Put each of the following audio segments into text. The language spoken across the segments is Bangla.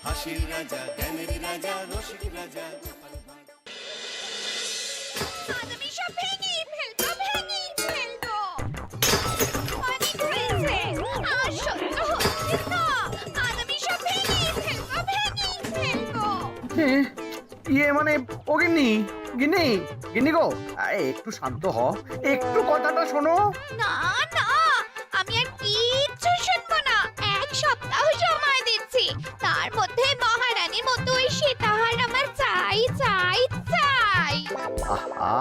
হাসির রাজা, জ্ঞানের রাজা, রসিক রাজা। আমি সব ভেঙে ফেলবো, ভেঙে ফেলবো। অনেক হয়েছে, আর সহ্য হচ্ছে না। আমি সব ভেঙে ফেলবো, ভেঙে ফেলবো। মানে ও গিন্নি, গিন্নি, গিন্নি গো, একটু শান্ত হ, একটু কথাটা শোনো। না না, আমি আর কিচ্ছু শুনবো না। এক সপ্তাহ সময় দিচ্ছি, তার মধ্যে মহারানীর মতো ওই সীতাহার আমার চাই চাই চাই। আহা,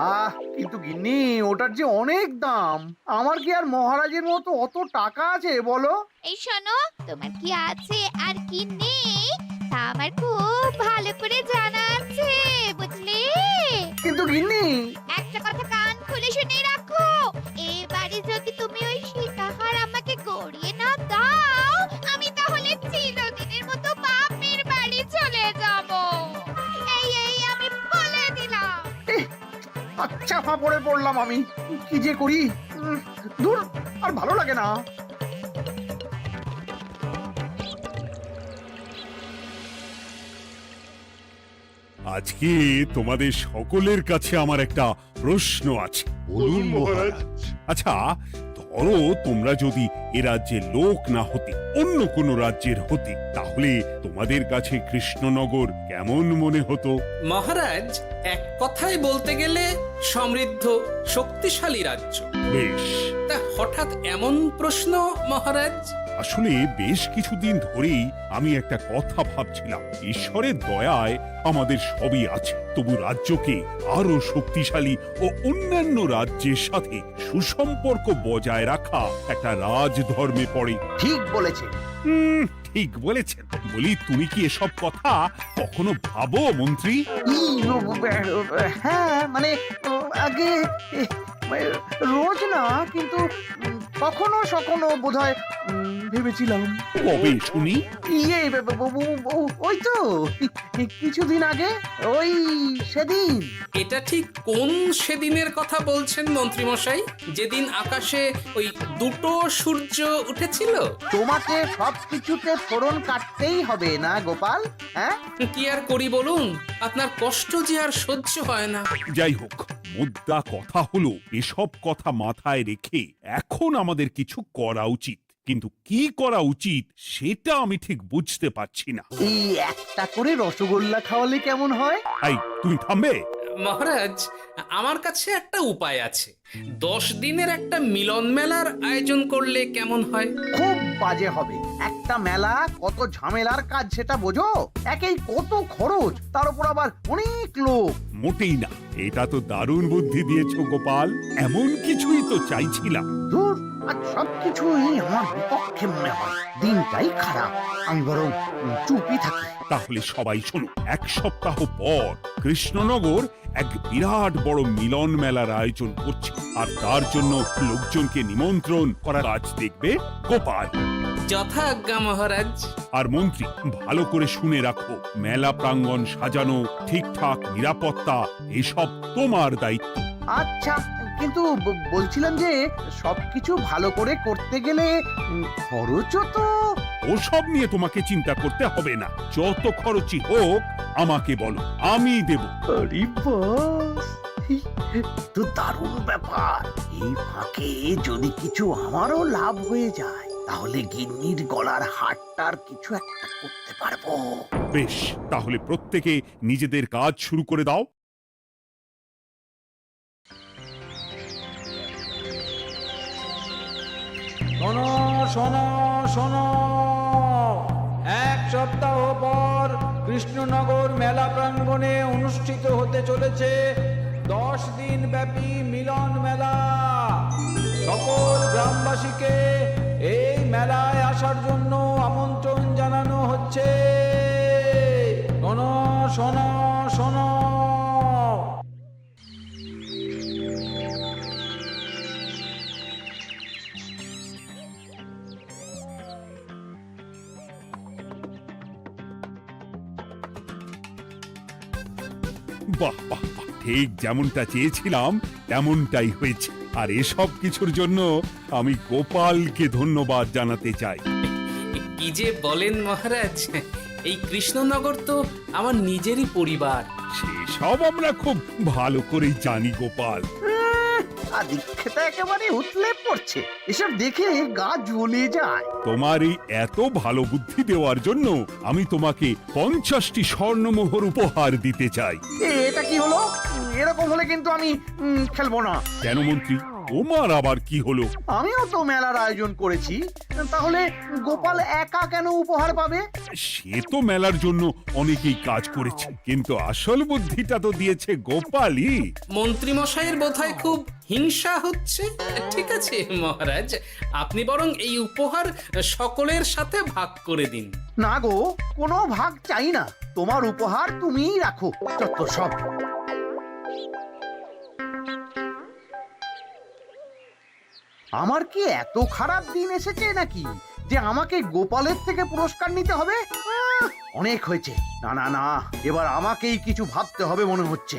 কিন্তু গিন্নি ওটার যে অনেক দাম। আমার কি আর মহারাজের মতো অত টাকা আছে বলো? এই শোনো, তোমার কি আছে আর কি নেই তা আমার খুব ভালো করে জানা আছে, বুঝলে? কিন্তু গিন্নি, একটা কথা কান খুলে শুনে রাখো, এবারে যদি তুমি ওই সীতাহার আমাকে গড়িয়ে না দাও, আমি তাহলে চিরদিনের মতো বাপের বাড়ি চলে যাব। এই আমি বলে দিলাম। আচ্ছা ফাঁপড়ে পড়লাম আমি, কি যে করি। দূর, আর ভালো লাগে না। আজকে তোমাদের সকলের কাছে আমার একটা প্রশ্ন আছে। বলুন মহারাজ। আচ্ছা, ধরো তোমরা যদি এ রাজ্যের লোক না হতে, অন্য কোনো রাজ্যের হতে, তাহলে তোমাদের কাছে কৃষ্ণনগর কেমন মনে হতো? মহারাজ, এক কথায় বলতে গেলে সমৃদ্ধ শক্তিশালী রাজ্য। বেশ, তা হঠাৎ এমন প্রশ্ন মহারাজ? আসলে বেশ কিছুদিন ধরেই আমি একটা কথা ভাবছিলাম। ঈশ্বরের দয়ায় আমাদের সবই আছে, তবু রাজ্যকে আরো শক্তিশালী ও অন্যান্য রাজ্যের সাথে সুসম্পর্ক বজায় রাখা একটা রাজধর্মে পড়ে। ঠিক বলেছে। ঠিক বলেছেন। বলি, তুমি কি এসব কথা কখনো ভাবো মন্ত্রী? হ্যাঁ, মানে আগে রোজ না, কিন্তু কখনো সখনো বোধহয় ভেবেছিলাম। কবে শুনি? ওই তো কিছুদিন আগে, ওই সেদিন। এটা ঠিক কোন সেদিনের কথা বলছেন মন্ত্রী মশাই? যেদিন আকাশে ওই দুটো সূর্য উঠেছিল? তোমাকে সবকিছুতে ফোড়ন কাটতেই হবে না গোপাল, হ্যাঁ? কি আর করি বলুন, আপনার কষ্ট যে আর সহ্য হয় না। যাই হোক, মুদ্রা কথা হলো, এসব কথা মাথায় রেখে এখন আমাদের কিছু করা উচিত। কিন্তু কি করা উচিত সেটা আমি ঠিক বুঝতে পারছি না। এই একটা করে রসগোল্লা খাওয়ালে কেমন হয়? এই, তুমি থামবে? মহারাজ, আমার কাছে একটা উপায় আছে। 10 দিনের একটা মিলন মেলার আয়োজন করলে কেমন হয়? খুব বাজে হবে। একটা মেলা কত ঝামেলার কাজ সেটা বোঝো? একেই কত খরচ, তার উপর আবার অনেক লোক। মোটেই না, এটা তো দারুণ বুদ্ধি দিয়েছো গোপাল। এমন কিছুই তো চাইছিলাম। ধুর, আজ সবকিছুই আমার বিপক্ষে মনে হয়। দিনটাই খারাপ, আমি বরং চুপই থাকি। তাহলে সবাই শোনো, 1 সপ্তাহ পর কৃষ্ণনগর এক বিরাট বড় মিলন মেলার আয়োজন করছে, আর তার জন্য লোকজনকে নিমন্ত্রণ করার কাজ দেখবে গোপাল। যথাজ্ঞা মহারাজ। আর মন্ত্রী, ভালো করে শুনে রাখো, মেলা প্রাঙ্গণ সাজানো, ঠিকঠাক নিরাপত্তা, এসব তোমার দায়িত্ব। আচ্ছা, কিন্তু বলছিলাম যে সবকিছু ভালো করে করতে গেলে খরচও তো। ওসব নিয়ে তোমাকে চিন্তা করতে হবে না। যত খরচই হোক আমাকে বলো, আমি দেব। আরে বাস, তো দারুণ ব্যাপার। এই ফাঁকে যদি কিছু আমারও লাভ হয়ে যায়, তাহলে গিন্নির গলার হারটার কিছু একটা করতে পারবো। বেশ, তাহলে প্রত্যেকে নিজেদের কাজ শুরু করে দাও। শোনো শোনো শোনো, 1 সপ্তাহ পর কৃষ্ণনগর মেলা প্রাঙ্গণে অনুষ্ঠিত হতে চলেছে 10 দিন ব্যাপী মিলন মেলা। সকল গ্রামবাসীকে এই মেলায় আসার জন্য আমন্ত্রণ জানানো হচ্ছে। শোনো শোনো শোনো। বাহ বাহ বাহ, ঠিক যেমনটা চেয়েছিলাম তেমনটাই হয়েছে। আর এসব কিছুর জন্য আমি গোপালকে ধন্যবাদ জানাতে চাই। কি যে বলেন মহারাজ, এই কৃষ্ণনগর তো আমার নিজেরই পরিবার। সেসব আমরা খুব ভালো করেই জানি গোপাল। আদিক্ষেতা একেবারে উতলে পড়ছে, এসব দেখে গা জ্বলে যায়। তোমার এই এত ভালো বুদ্ধি দেওয়ার জন্য আমি তোমাকে 50টি স্বর্ণমোহর উপহার দিতে চাই। এটা কি হলো? এরকম হলে কিন্তু আমি খেলবো না। কেন মন্ত্রী, তোমার আবার কি হলো? আমিও তো মেলার আয়োজন করেছি, তাহলে গোপাল একা কেন উপহার পাবে? সে তো মেলার জন্য অনেকেই কাজ করেছে, কিন্তু আসল বুদ্ধিটা তো দিয়েছে গোপালই। মন্ত্রী মশাইয়ের বোধহয় খুব হিংসা হচ্ছে। ঠিক আছে মহারাজ, আপনি বরং এই উপহার সকলের সাথে ভাগ করে দিন। না গো, কোনো ভাগ চাই না, তোমার উপহার তুমিই রাখো। যত সব। আমার কি এত খারাপ দিন এসেছে নাকি যে আমাকে গোপালের থেকে পুরস্কার নিতে হবে? অনেক হয়েছে। না না না, এবার আমাকেই কিছু ভাবতে হবে মনে হচ্ছে।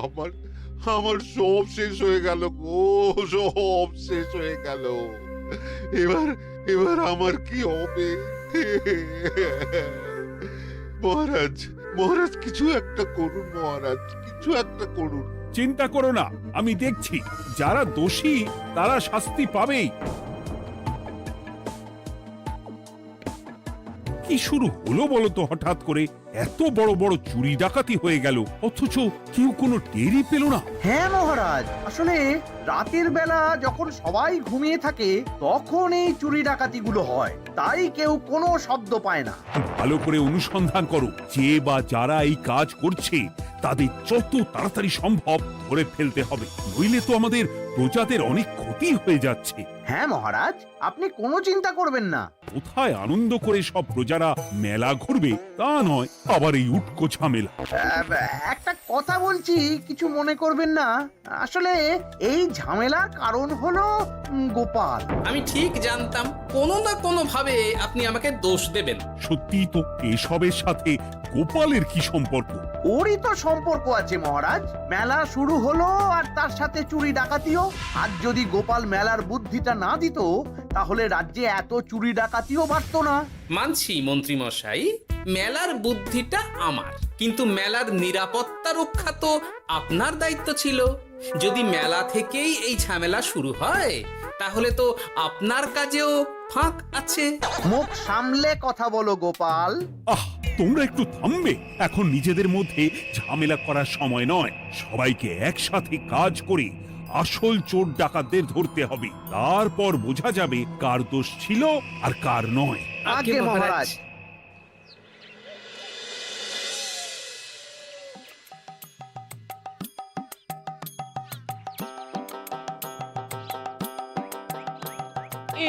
আমার আমার সব শেষ হয়ে গেল গো, সব শেষ হয়ে গেল। এবার এবার আমার কি হবে? মহারাজ, মহারাজ কিছু একটা করুন, মহারাজ কিছু একটা করুন। চিন্তা করো না, আমি দেখছি, যারা দোষী তারা শাস্তি পাবেই। কি শুরু হলো বলো তো হঠাৎ করে? এত বড় বড় চুরি ডাকাতি হয়ে গেল, অথচ কেউ কোনো টেরই পেল না। হ্যাঁ মহারাজ, আসলে রাতের বেলা যখন সবাই ঘুমিয়ে থাকে তখন এই চুরি ডাকাতিগুলো হয়, তাই কেউ কোনো শব্দ পায় না। ভালো করে অনুসন্ধান করো, যে বা যারা এই কাজ করছে তাদের যত তাড়াতাড়ি সম্ভব ধরে ফেলতে হবে, নইলে তো আমাদের প্রজাদের অনেক ক্ষতি হয়ে যাচ্ছে। হ্যাঁ মহারাজ, আপনি কোনো চিন্তা করবেন না। কোথায় আনন্দ করে সব প্রজারা মেলা ঘুরবে তা নয়, আবার এই উটকো ঝামেলা। একটা কথা বলছি, কিছু মনে করবেন না। আসলে এই ঝামেলার কারণ হলো গোপাল। আমি ঠিক জানতাম কোনো না কোনো ভাবে আপনি আমাকে দোষ দেবেন। সত্যি তো, এসবের সাথে গোপালের কি সম্পর্ক? ওরই তো সম্পর্ক আছে মহারাজ। মেলা শুরু হলো আর তার সাথে চুরি ডাকাতিও। আর যদি গোপাল মেলার বুদ্ধিটা না দিত তাহলে রাজ্যে এত চুরি ডাকাতিও বাড়তো না। মানছি মন্ত্রী মশাই, মেলার বুদ্ধিটা আমার, কিন্তু মেলার নিরাপত্তা রক্ষা তো আপনার দায়িত্ব ছিল। যদি মেলা থেকেই এই ঝামেলা শুরু হয় তাহলে তো আপনার কাজেও ফাঁক আছে। মুখ সামলে কথা বলো গোপাল। আহ, তোমরা একটু থামবে? এখন নিজেদের মধ্যে ঝামেলা করার সময় নয়। সবাইকে একসাথে কাজ করে আসল চোর ডাকাতদের ধরতে হবে, তারপর বোঝা যাবে কার দোষ ছিল আর কার নয়। আগে মহারাজ।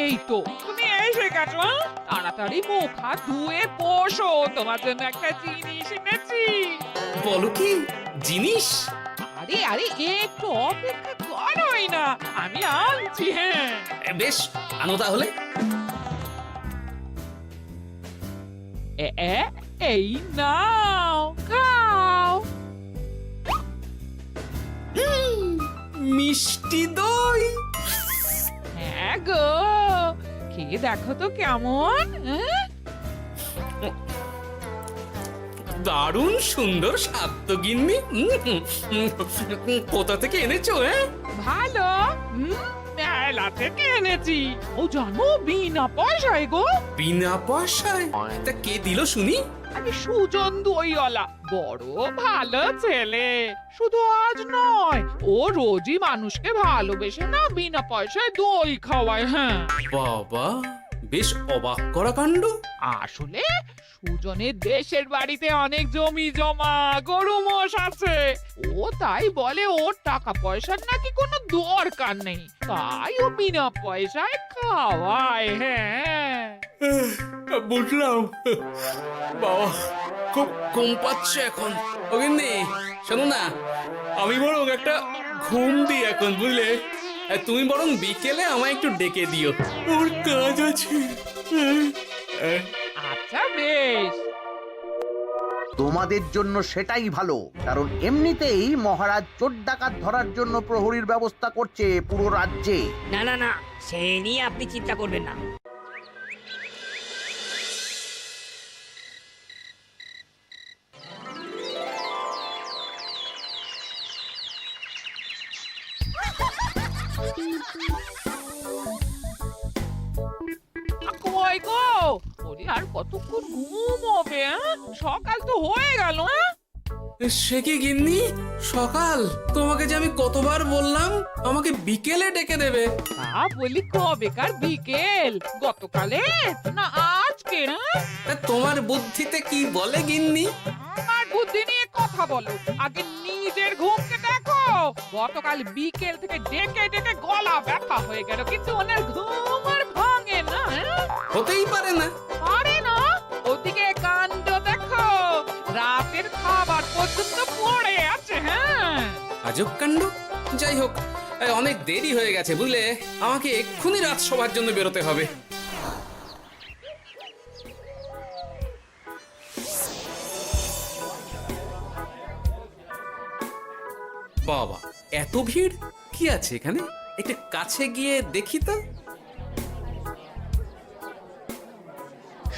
এই তো তুমি এসে গেছো। তাড়াতাড়ি মুখ হাত ধুয়ে বসো, তোমার জন্য একটা জিনিস এনেছি। বলো কি জিনিস? আরে আরে একটু অপেক্ষা করোই না, আমি আনছি। হ্যাঁ বেশ, আনো তাহলে। এই নাও, খাও। মিষ্টি দই। হ্যাঁ গো, খেয়ে দেখো তো কেমন। দারুণ সুন্দর স্বাদ তো গিন্নি। কোথা থেকে এনেছো? ভালো, মেলা থেকে এনেছি। ও জানো, বিনা পয়সায় গো। বিনা পয়সায়? তা কে দিল শুনি? আরে সুজন দইওয়ালা, বড় ভালো ছেলে। শুধু আজ নয়, ও রোজই মানুষকে ভালোবেসে না বিনা পয়সায় দই খাওয়ায়। হ্যাঁ বাবা, বেশ অবাক করা কাণ্ড। আসলে সুজনের দেশের বাড়িতে অনেক জমি জমা, গরু মোষ আছে। ও তাই বলে ওর টাকা পয়সার নাকি কোনো দরকার নেই, তাই ও বিনা পয়সায় খাওয়ায়। হ্যাঁ বুঝলাম। বাবা, খুব ঘুম পাচ্ছে এখন। ও গিন্নি, শোনো না, আমি বরং একটা ঘুম দিই এখন, বুঝলে? তুমি বরং বিকেলে আমায় একটু ডেকে দিও, ওর কাজ আছে। আচ্ছা বেশ। তোমাদের জন্য সেটাই ভালো, কারণ এমনিতেই মহারাজ চোর ডাকাত ধরার জন্য প্রহরীর ব্যবস্থা করছে পুরো রাজ্যে। না না না, সে নিয়ে আপনি চিন্তা করবেন না। কই গো, ওরে আর কতক্ষণ ঘুম হবে? সকাল তো হয়ে গেল। সে কি গিন্নি, সকাল? তোমাকে যে আমি কতবার বললাম আমাকে বিকেলে ডেকে দেবে। বলি কবেকার বিকেল? গতকালে না আজকে? তা তোমার বুদ্ধিতে কি বলে গিন্নি? আমার বুদ্ধি নিয়ে কথা বলো, আগে নিজের ঘুমকে দেখো। গতকাল বিকেল থেকে ডেকে ডেকে গলা ব্যথা হয়ে গেল, কিন্তু ওনার ঘুম আর ভাঙে না। হতেই পারে না। আরে না, ওদিকে কাণ্ড দেখো, রাতের খাবার পর্যন্ত পড়ে আছে। আজব কাণ্ড। যাই হোক, অনেক দেরি হয়ে গেছে বুঝলে, আমাকে এক্ষুনি রাজসভার জন্য বেরোতে হবে। বাবা, এত ভিড় কি আছে এখানে? একটু কাছে গিয়ে দেখি তো।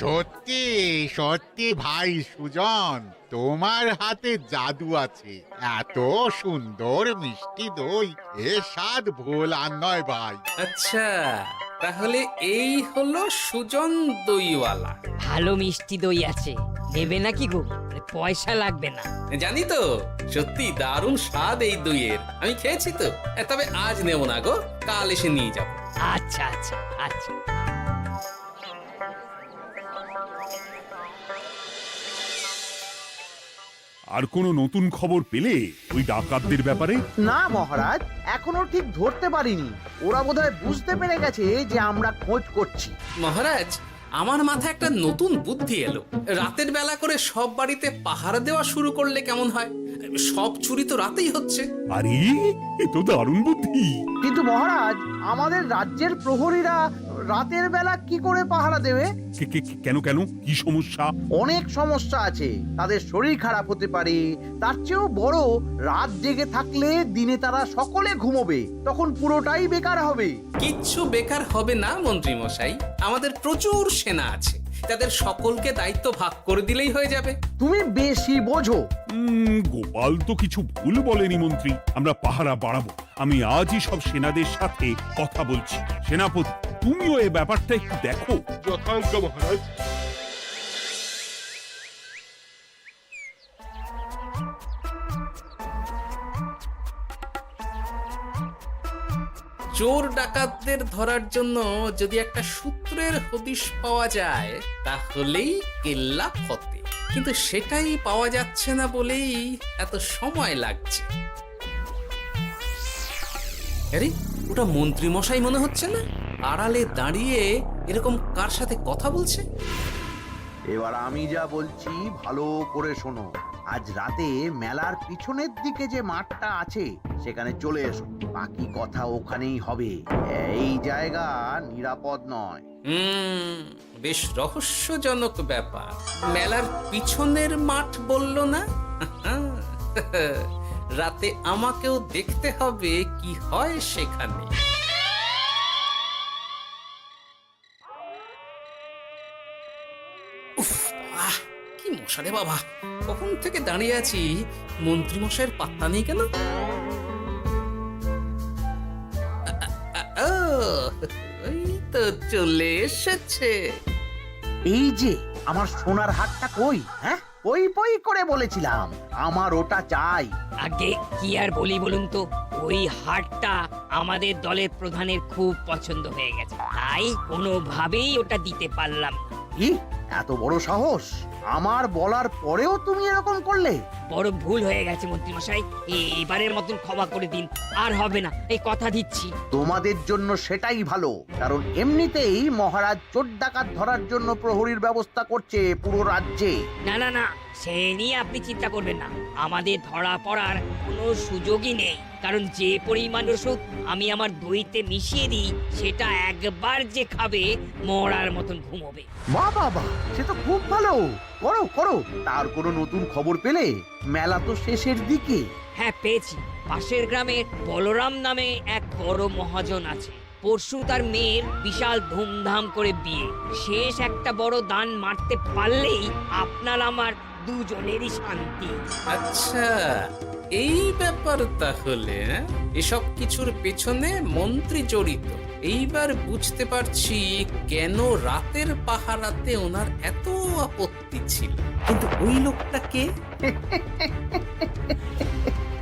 সত্যি সত্যি ভাই সুজন, তোমার হাতে জাদু আছে। এত সুন্দর মিষ্টি দই, এ স্বাদ ভোলার নয় ভাই। আচ্ছা, তাহলে এই হলো সুজন দইওয়ালা। ভালো মিষ্টি দই আছে, নেবে নাকি গো? পয়সা লাগবে না। জানি তো, সত্যি দারুণ স্বাদ এই দইয়ের। আমি খেয়েছি তো। তবে আজ নেব না গো, কাল এসে নিয়ে যাব। আচ্ছা আচ্ছা আচ্ছা। আর কোনো নতুন খবর পেলে ওই ডাকাতদের ব্যাপারে? না মহারাজ, এখনো ঠিক ধরতে পারিনি। ওরা বোধহয় বুঝতে পেরে গেছে যে আমরা খোঁজ করছি। মহারাজ, আমার মাথায় একটা নতুন বুদ্ধি এলো। রাতের বেলা করে সব বাড়িতে পাহারা দেওয়া শুরু করলে কেমন হয়? সব চুরি তো রাতেই হচ্ছে। আরে, এ তো দারুণ বুদ্ধি। কিন্তু মহারাজ, আমাদের রাজ্যের প্রহরীরা রাতের বেলা কি করে পাহারা দেবে? কেন কেন, কি সমস্যা? অনেক সমস্যা আছে। তাদের শরীর খারাপ হতে পারে, তার চেয়েও বড়, রাত জেগে থাকলে দিনে তারা সকলে ঘুমোবে, তখন পুরোটাই বেকার হবে। কিচ্ছু বেকার হবে না মন্ত্রী মশাই, আমাদের প্রচুর সেনা আছে, তাদের সকলকে দায়িত্ব ভাগ করে দিলেই হয়ে যাবে। তুমি বেশি বোঝো। গোপাল তো কিছু ভুল বলেনি মন্ত্রী, আমরা পাহারা বাড়াবো। আমি আজই সব সেনাদের সাথে কথা বলছি। সেনাপতি, তুমিও এ ব্যাপারটা একটু দেখো। যথাজ্ঞা মহারাজ। চোর ডাকাতদের ধরার জন্য যদি একটা সূত্রের হদিশ পাওয়া যায় তাহলেই কেল্লা ফতে, কিন্তু সেটাই পাওয়া যাচ্ছে না বলেই এত সময় লাগছে। আরে, ওটা মন্ত্রী মশাই মনে হচ্ছে না? আড়ালে দাঁড়িয়ে এরকম কার সাথে কথা বলছে? এবার আমি যা বলছি ভালো করে শোনো। আজ রাতে মেলার পিছনের দিকে যে মাঠটা আছে সেখানে চলে এসো। বাকি কথা ওখানেই হবে। এই জায়গা নিরাপদ নয়। বেশ রহস্যজনক ব্যাপার। মেলার পিছনের মাঠ বললো না? রাতে আমাকেও দেখতে হবে কি হয় সেখানে। উফ, কি মশা রে বাবা! কখন থেকে দাঁড়িয়ে আছি, মন্ত্রী মশাইয়ের পাত্তা নেই কেন? ওই তো চলে এসেছে। এই যে আমার সোনার হাটটা কই? হ্যাঁ, পই পই করে বলেছিলাম আমার ওটা চাই। আগে কি আর বলি বলুন তো, ওই হাটটা আমাদের দলের প্রধানের খুব পছন্দ হয়ে গেছে, তাই কোনোভাবেই ওটা দিতে পারলাম না। কি এত বড় সাহস! আমার বলার পরেও তুমি এরকম করলে? বড় ভুল হয়ে গেছে মন্ত্রী মশাই, এবারের মতন ক্ষমা করে দিন, আর হবে না, এই কথা দিচ্ছি। তোমাদের জন্য সেটাই ভালো, কারণ এমনিতেই মহারাজ চোর ডাকাত ধরার জন্য প্রহরীর ব্যবস্থা করছে পুরো রাজ্যে। না না না, সে নিয়ে আপনি চিন্তা করবেন না, আমাদের ধরা পড়ার কোনো সুযোগই নেই। কারণ যে পরিমাণ ওষুধ আমি আমার দইতে মিশিয়ে দিই, সেটা একবার যে খাবে মরার মতন ঘুমোবে। বাহ বাহ বাহ, সে তো খুব ভালো। করো করো। তার কোনো নতুন খবর পেলে? মেলা তো শেষের দিকে। হ্যাঁ পেয়েছি। পাশের গ্রামে বলরাম নামে এক বড় মহাজন আছে। পরশু তার মেয়ের বিশাল ধুমধাম করে বিয়ে। শেষ একটা বড় দান মারতে পারলেই আপনার আমার দুজনেরই শান্তি। আচ্ছা, এই ব্যাপার তাহলে। এসব কিছুর পেছনে মন্ত্রী জড়িত। এইবার বুঝতে পারছি কেন রাতের পাহারাতে ওনার এত আপত্তি ছিল। কিন্তু ওই লোকটা কে?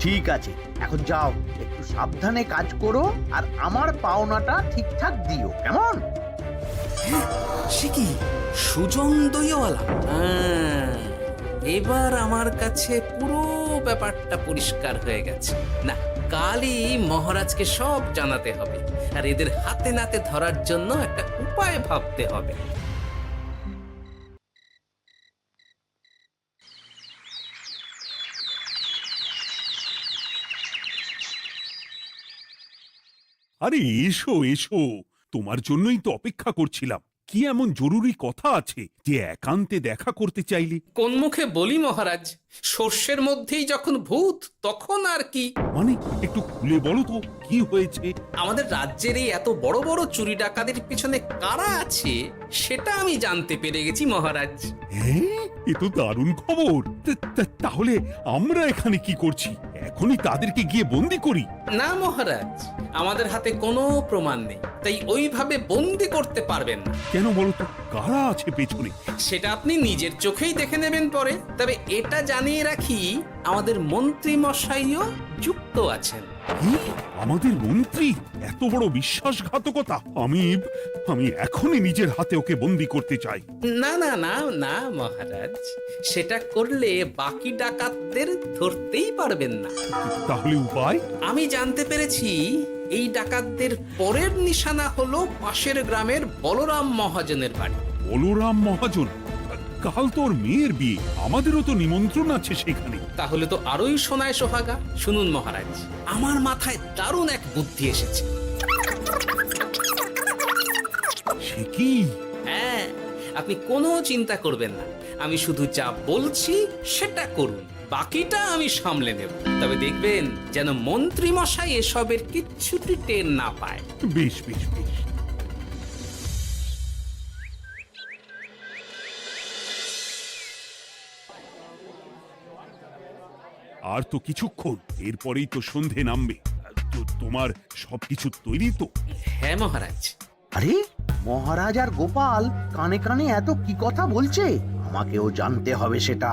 ঠিক আছে, এখন যাও, একটু সাবধানে কাজ করো আর আমার পাওনাটা ঠিকঠাক দিও, কেমন? সে কি সুজন দইওয়ালা? এবার আমার কাছে পুরো ব্যাপারটা পরিষ্কার হয়ে গেছে। না, কালই মহারাজকে সব জানাতে হবে, আর এদের হাতে নাতে ধরার জন্য একটা উপায় ভাবতে হবে। আরে এসো এসো, তোমার জন্যই তো অপেক্ষা করছিলাম। কি এমন জরুরি কথা আছে যে একান্তে দেখা করতে চাইলি? কোন মুখে বলি মহারাজ, সর্ষের মধ্যেই যখন ভূত তখন আর কি। মানে একটু খুলে বলো তো, কি হয়েছে? আমাদের রাজ্যের এই এত বড় বড় চুরি ডাকাতির পিছনে কারা আছে সেটা আমি জানতে পেরে গেছি মহারাজ। হ্যাঁ, এ তো দারুণ খবর। তাহলে আমরা এখানে কি করছি? এখনই তাদেরকে গিয়ে বন্দি করি? না মহারাজ, আমাদের হাতে কোনো প্রমাণ নেই, তাই ওইভাবে বন্দি করতে পারবেন না। কেন বলতো, কারা আছে পেছনে? সেটা আপনি নিজের চোখেই দেখে নেবেন পরে। তবে এটা জানিয়ে রাখি, আমাদের মন্ত্রী মশাইও যুক্ত আছেন। কি? আমাদের মন্ত্রী? এত বড় বিশ্বাসঘাতকতা! আমি এখনই নিজের হাতে ওকে বন্দি করতে চাই। না না না না মহারাজ, সেটা করলে বাকি ডাকাতদের ধরতেই পারবেন না। তাহলে উপায়? আমি জানতে পেরেছি এই ডাকাতদের পরের নিশানা হলো পাশের গ্রামের বলরাম মহাজনের বাড়ি। বলরাম মহাজন? কাল তোর মেয়ের বিয়ে, আমাদেরও তো নিমন্ত্রণ আছে সেখানে। তাহলে তো আরোই সোনায় সোহাগা। শুনুন মহারাজ, আমার মাথায় দারুণ এক বুদ্ধি এসেছে। সে কি? হ্যাঁ, আপনি কোনো চিন্তা করবেন না, আমি শুধু যা বলছি সেটা করুন, বাকিটা আমি সামলে নেব। তবে দেখবেন যেন মন্ত্রী মশাই এসবের কিচ্ছুটি টের না পায়। বেশ বেশ বেশ। আর তো কিছুক্ষণ, এরপরেই তো সন্ধে নামবে। তোমার সবকিছু তৈরি তো? হ্যাঁ মহারাজ। আরে, মহারাজ আর গোপাল কানে কানে এত কি কথা বলছে? আমাকেও জানতে হবে সেটা।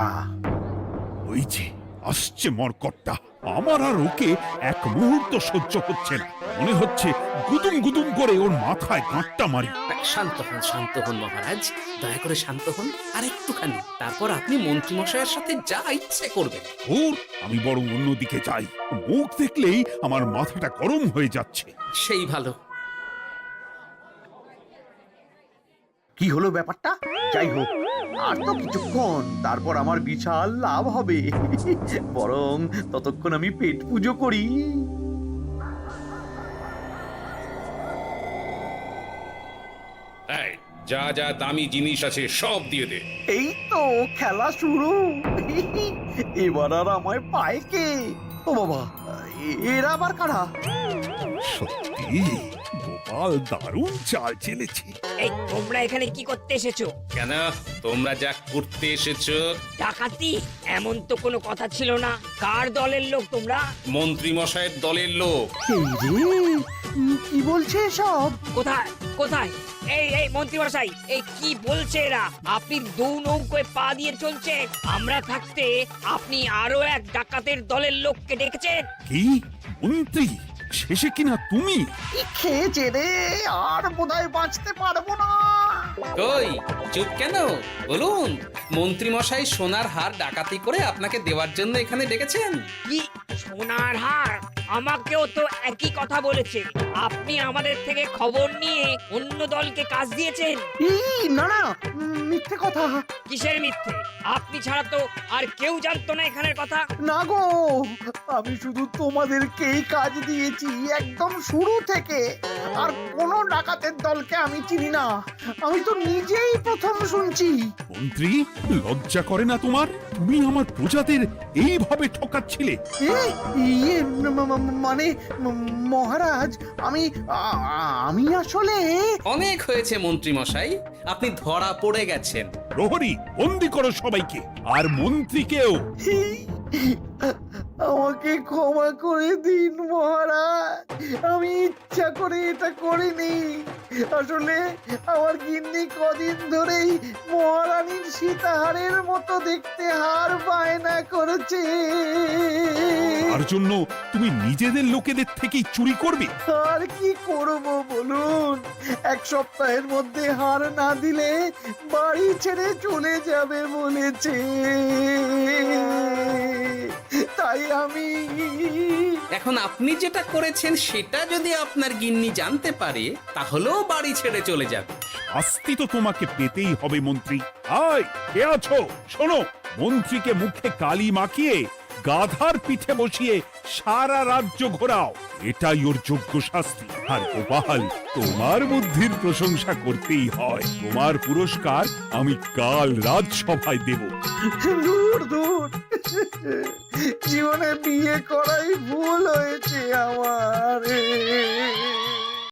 ওই যে আসছে মরকটটা, আমার আর ওকে এক মুহূর্ত সহ্য হচ্ছে না। মনে হচ্ছে গুদুম গুদুম করে ওর মাথায় গাঁটটা মারি। শান্ত হন মহারাজ, দয়া করে শান্ত হন আর একটুখানি। তারপর আপনি মন্ত্রী মশাইয়ের সাথে যা ইচ্ছে করবেন। ওর আমি বরং অন্যদিকে যাই। মুখ দেখলেই আমার মাথাটা গরম হয়ে যাচ্ছে। সেই ভালো। কি হলো ব্যাপারটা? যাই হোক, আর তো কিছুক্ষণ, তারপর আমার বিশাল লাভ হবে। বরং ততক্ষণ আমি পেট পুজো করি। যা যা দামি জিনিস আছে সব দিয়ে দে। এই তো খেলা শুরু। এবার আর আমায় পায় কে? ও বাবা, এরা আবার কারা? সত্যি গোপাল দারুণ চাল চেলেছে। এই তোমরা এখানে কি করতে এসেছো? কেন, তোমরা যা করতে এসেছো? ডাকাতি? এমন তো কোনো কথা ছিল না। কার দলের লোক তোমরা? মন্ত্রী মশাইয়ের দলের লোক। এই রে, কি বলছে সব? কোথায় কোথায়? এই মন্ত্রী মশাই, এই কি বলছে এরা? আপনি দু নৌকোয় পা দিয়ে চলছে, আমরা থাকতে আপনি আরো এক ডাকাতের দলের লোককে ডেকেছেন। কি মন্ত্রী? শেষে কিনা তুমি? খেয়েছে রে, আর বোধহয় বাঁচতে পারবো না। কই, চুপ কেন? বলুন, মন্ত্রী মশাই সোনার হার ডাকাতি করে আপনাকে দেওয়ার জন্য এখানে ডেকেছেন। কি সোনার হার? আমাকেও তো একই কথা বলেছে। আপনি আমাদের থেকে খবর নিয়ে অন্য দলকে কাজ দিয়েছেন। এই না না, মিথ্যে কথা। কিসের মিথ্যে? আপনি ছাড়া তো আর কেউ জানতো না এখানের কথা। না গো, আমি শুধু তোমাদেরকেই কাজ দিয়েছি একদম শুরু থেকে। আর কোনো ডাকাতের দলকে আমি চিনি না, আমি তো নিজেই প্রথম শুনছি। মন্ত্রী, লজ্জা করে না তোমার? তুমি আমার প্রজাদের এইভাবে ঠকাচ্ছিলে। ইয়ে মানে মহারাজ, আমি আসলে অনেক হয়েছে মন্ত্রী মশাই, আপনি ধরা পড়ে গেছেন। প্রহরী, বন্দি করো সবাইকে, আর মন্ত্রীকেও। আমাকে ক্ষমা করে দিন মহারাজ, আমি ইচ্ছা করে এটা করিনি। আসলে আমার গিন্নি কদিন ধরেই মহারানীর সীতাহারের মতো দেখতে হার বায়না করেছে। তার জন্য তুমি নিজেদের লোকেদের থেকেই চুরি করবে? আর কি করব বলুন, এক সপ্তাহের মধ্যে হার না দিলে বাড়ি ছেড়ে চলে যাবে বলেছে। তাই আমি এখন আপনি যেটা করেছেন সেটা যদি আপনার গিন্নি জানতে পারে তাহলেও বাড়ি ছেড়ে চলে যাবে। শাস্তি তো তোমাকে পেতেই হবে মন্ত্রী। আয়, কে আছো? শোনো, মন্ত্রীকে মুখে কালি মাখিয়ে গাধার পিঠে বসিয়ে সারা রাজ্য ঘোরাও, এটাই ওর যোগ্য শাস্তি। আর গোপাল, তোমার বুদ্ধির প্রশংসা করতেই হয়। তোমার পুরস্কার আমি কাল রাজসভায় দেব। দূর দূর, জীবনে বিয়ে করাই ভুল হয়েছে আমার।